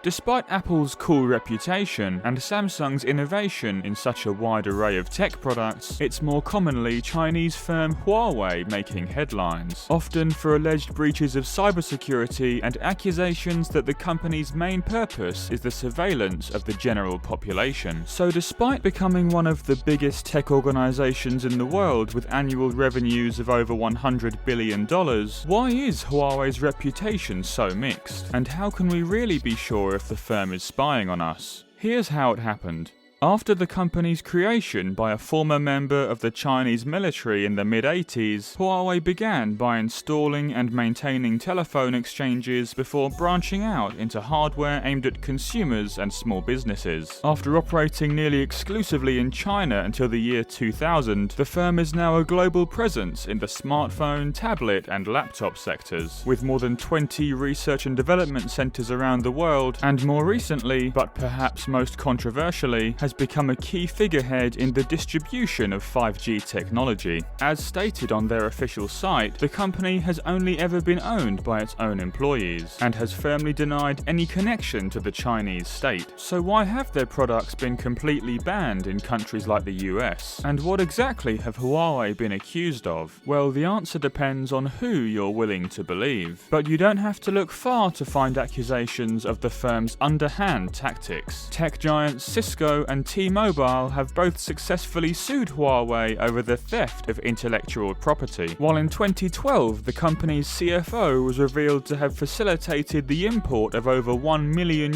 Despite Apple's cool reputation and Samsung's innovation in such a wide array of tech products, it's more commonly Chinese firm Huawei making headlines, often for alleged breaches of cybersecurity and accusations that the company's main purpose is the surveillance of the general population. So despite becoming one of the biggest tech organizations in the world with annual revenues of over $100 billion, why is Huawei's reputation so mixed? And how can we really be sure if the firm is spying on us? Here's how it happened. After the company's creation by a former member of the Chinese military in the mid-80s, Huawei began by installing and maintaining telephone exchanges before branching out into hardware aimed at consumers and small businesses. After operating nearly exclusively in China until the year 2000, the firm is now a global presence in the smartphone, tablet and laptop sectors, with more than 20 research and development centers around the world, and more recently, but perhaps most controversially, has become a key figurehead in the distribution of 5G technology. As stated on their official site, the company has only ever been owned by its own employees, and has firmly denied any connection to the Chinese state. So why have their products been completely banned in countries like the US? And what exactly have Huawei been accused of? Well, the answer depends on who you're willing to believe. But you don't have to look far to find accusations of the firm's underhand tactics. Tech giants Cisco and T-Mobile have both successfully sued Huawei over the theft of intellectual property, while in 2012 the company's CFO was revealed to have facilitated the import of over €1 million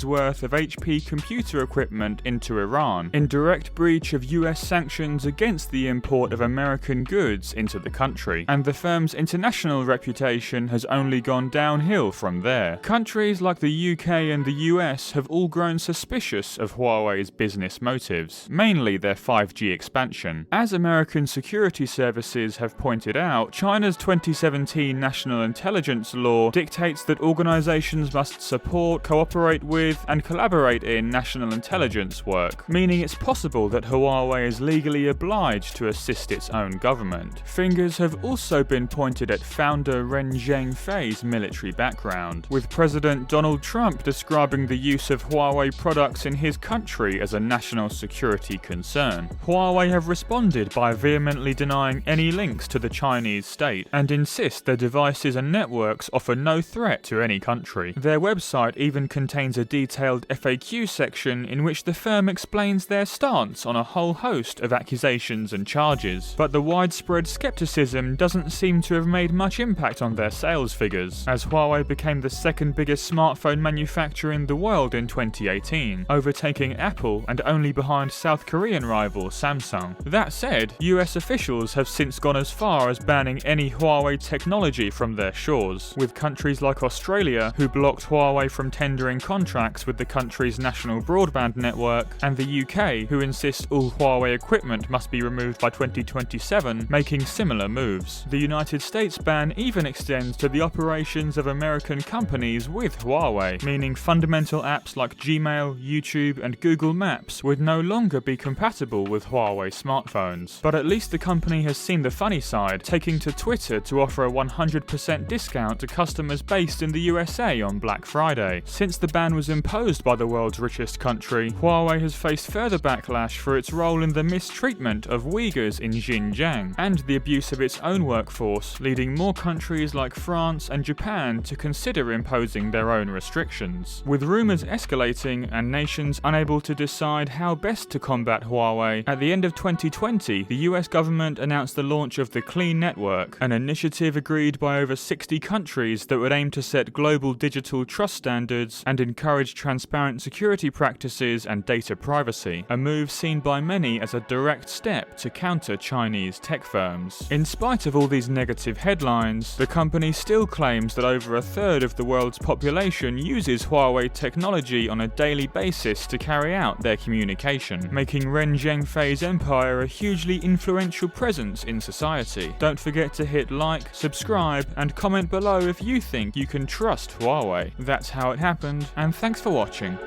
worth of HP computer equipment into Iran, in direct breach of US sanctions against the import of American goods into the country, and the firm's international reputation has only gone downhill from there. Countries like the UK and the US have all grown suspicious of Huawei's business motives, mainly their 5G expansion. As American security services have pointed out, China's 2017 National Intelligence Law dictates that organizations must support, cooperate with, and collaborate in national intelligence work, meaning it's possible that Huawei is legally obliged to assist its own government. Fingers have also been pointed at founder Ren Zhengfei's military background, with President Donald Trump describing the use of Huawei products in his country as a national security concern. Huawei have responded by vehemently denying any links to the Chinese state and insist their devices and networks offer no threat to any country. Their website even contains a detailed FAQ section in which the firm explains their stance on a whole host of accusations and charges. But the widespread skepticism doesn't seem to have made much impact on their sales figures, as Huawei became the second biggest smartphone manufacturer in the world in 2018, overtaking Apple and only behind South Korean rival Samsung. That said, US officials have since gone as far as banning any Huawei technology from their shores, with countries like Australia, who blocked Huawei from tendering contracts with the country's national broadband network, and the UK, who insist all Huawei equipment must be removed by 2027, making similar moves. The United States ban even extends to the operations of American companies with Huawei, meaning fundamental apps like Gmail, YouTube, and Google Maps would no longer be compatible with Huawei smartphones. But at least the company has seen the funny side, taking to Twitter to offer a 100% discount to customers based in the USA on Black Friday. Since the ban was imposed by the world's richest country, Huawei has faced further backlash for its role in the mistreatment of Uyghurs in Xinjiang, and the abuse of its own workforce, leading more countries like France and Japan to consider imposing their own restrictions. With rumors escalating and nations unable to decide how best to combat Huawei, at the end of 2020, the US government announced the launch of the Clean Network, an initiative agreed by over 60 countries that would aim to set global digital trust standards and encourage transparent security practices and data privacy, a move seen by many as a direct step to counter Chinese tech firms. In spite of all these negative headlines, the company still claims that over a third of the world's population uses Huawei technology on a daily basis to carry out their communication, making Ren Zhengfei's empire a hugely influential presence in society. Don't forget to hit like, subscribe, and comment below if you think you can trust Huawei. That's how it happened, and thanks for watching.